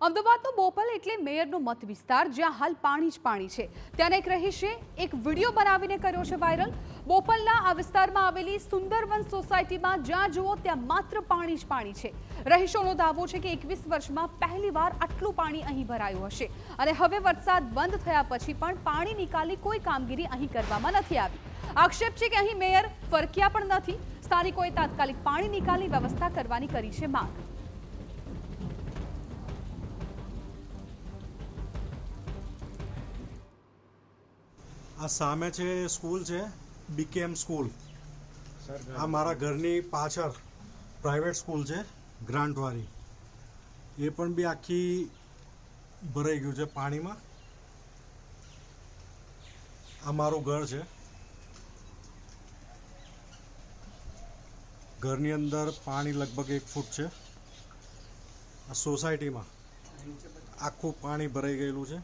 અમદાવાદનો બોપલ એટલે મેયરનો મત વિસ્તાર, જ્યાં હાલ પાણી જ પાણી છે. ત્યાંના એક રહીશે એક વિડીયો બનાવીને કર્યો છે વાયરલ. બોપલના આ વિસ્તારમાં આવેલી સુંદરવન સોસાયટીમાં જ્યાં જુઓ ત્યાં માત્ર પાણી જ પાણી છે. રહીશોનો દાવો છે કે 21 વર્ષમાં પહેલીવાર આટલું પાણી અહીં ભરાયું હશે અને હવે વરસાદ બંધ થયા પછી પણ પાણી નિકાલની કોઈ કામગીરી અહીં કરવામાં નથી આવી. આક્ષેપ છે કે અહીં મેયર ફરક્યા પણ નથી. સ્થાનિકોએ તાત્કાલિક પાણી નિકાલની વ્યવસ્થા કરવાની કરી છે માંગ. આ સામે છે સ્કૂલ છે બીકેએમ સ્કૂલ. આ મારા ઘરની પાછળ પ્રાઇવેટ સ્કૂલ છે ગ્રાન્ટવાળી. એ પણ બી આખી ભરાઈ ગયું છે પાણીમાં. આ મારું ઘર છે. ઘરની અંદર પાણી લગભગ 1 ફૂટ છે. આ સોસાયટીમાં આખું પાણી ભરાઈ ગયેલું છે.